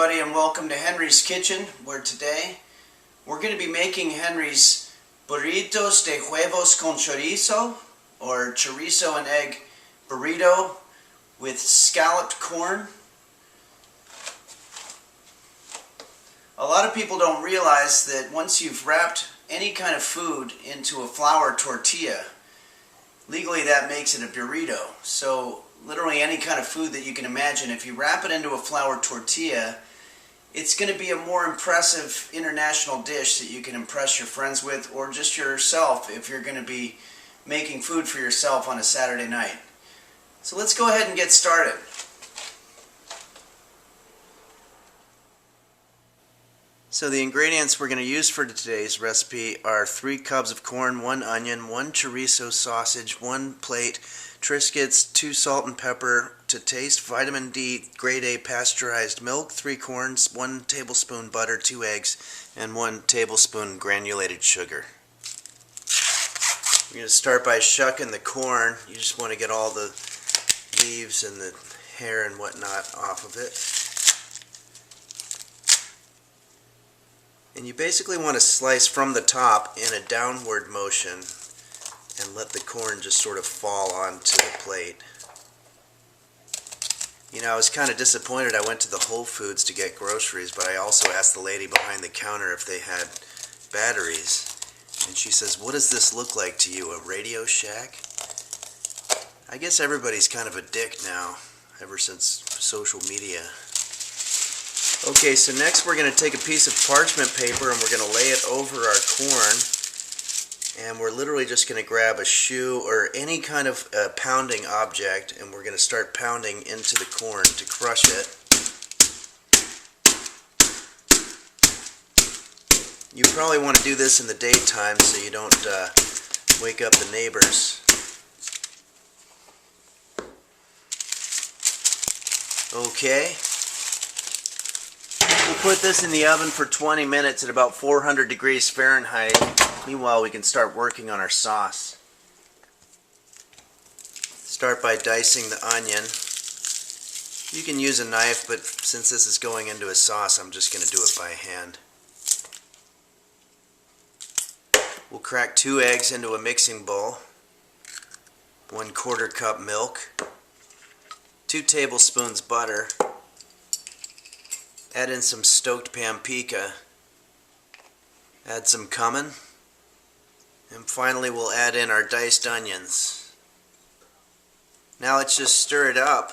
everybody, and welcome to Henry's Kitchen, where today we're going to be making Henry's burritos de huevos con chorizo, or chorizo and egg burrito with scalloped corn. A lot of people don't realize that once you've wrapped any kind of food into a flour tortilla, legally that makes it a burrito. So literally any kind of food that you can imagine, if you wrap it into a flour tortilla, it's going to be a more impressive international dish that you can impress your friends with, or just yourself if you're going to be making food for yourself on a Saturday night. So let's go ahead and get started. So the ingredients we're going to use for today's recipe are 3 cubs of corn, 1 onion, 1 chorizo sausage, 1 plate Triscuits, 2 salt and pepper to taste, vitamin D, grade A pasteurized milk, 3 corns, 1 tablespoon butter, 2 eggs, and 1 tablespoon granulated sugar. We're going to start by shucking the corn. You just want to get all the leaves and the hair and whatnot off of it. And you basically want to slice from the top in a downward motion and let the corn just sort of fall onto the plate. You know, I was kind of disappointed. I went to the Whole Foods to get groceries, but I also asked the lady behind the counter if they had batteries. And she says, "What does this look like to you, a Radio Shack?" I guess everybody's kind of a dick now, ever since social media. Okay, so next we're going to take a piece of parchment paper and we're going to lay it over our corn. And we're literally just going to grab a shoe or any kind of pounding object, and we're going to start pounding into the corn to crush it. You probably want to do this in the daytime so you don't wake up the neighbors. Okay. We'll put this in the oven for 20 minutes at about 400 degrees Fahrenheit. Meanwhile, we can start working on our sauce. Start by dicing the onion. You can use a knife, but since this is going into a sauce, I'm just going to do it by hand. We'll crack 2 eggs into a mixing bowl, 1/4 cup milk, 2 tablespoons butter, add in some stoked paprika, add some cumin, and finally we'll add in our diced onions. Now let's just stir it up.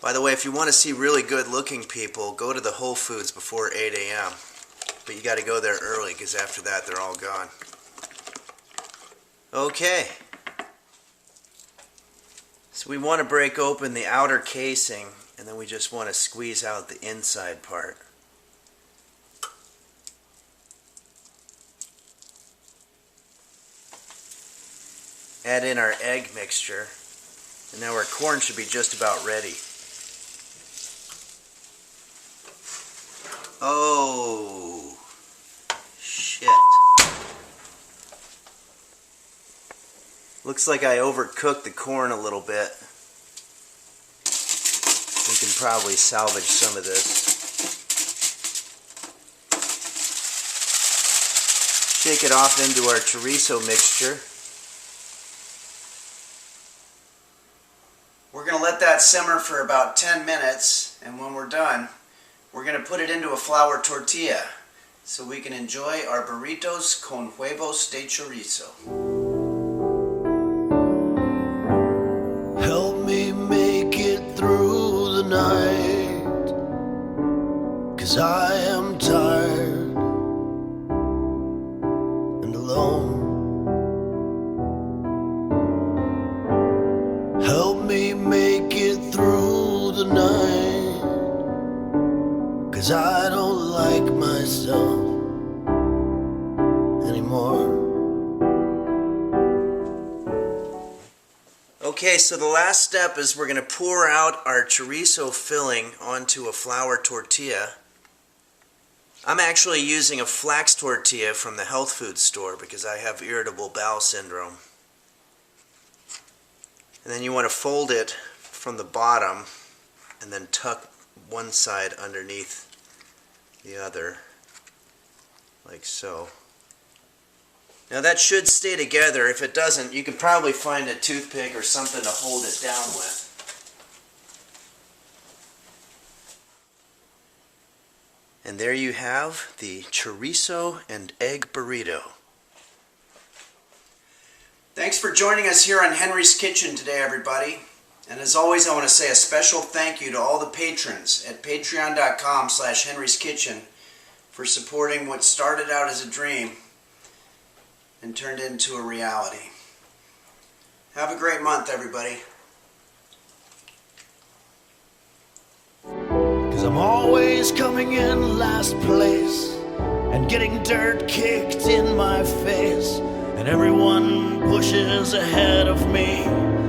By the way, if you want to see really good looking people, go to the Whole Foods before 8 a.m. But you got to go there early, because after that they're all gone. Okay. So we want to break open the outer casing, and then we just want to squeeze out the inside part. Add in our egg mixture, and now our corn should be just about ready. Oh, shit. Looks like I overcooked the corn a little bit. We can probably salvage some of this. Shake it off into our chorizo mixture. We're going to let that simmer for about 10 minutes, and when we're done, we're going to put it into a flour tortilla so we can enjoy our burritos con huevos de chorizo. Help me make it through the night, 'cause I am tired and alone. Help me make it through the night, 'cause I don't like myself anymore. Okay, so the last step is we're going to pour out our chorizo filling onto a flour tortilla. I'm actually using a flax tortilla from the health food store because I have irritable bowel syndrome. And then you want to fold it from the bottom and then tuck one side underneath the other, like so. Now that should stay together. If it doesn't, you can probably find a toothpick or something to hold it down with. And there you have the chorizo and egg burrito. Thanks for joining us here on Henry's Kitchen today, everybody. And as always, I want to say a special thank you to all the patrons at patreon.com/Henry's Kitchen for supporting what started out as a dream and turned into a reality. Have a great month, everybody. 'Cause I'm always coming in last place and getting dirt kicked in my face, and everyone pushes ahead of me.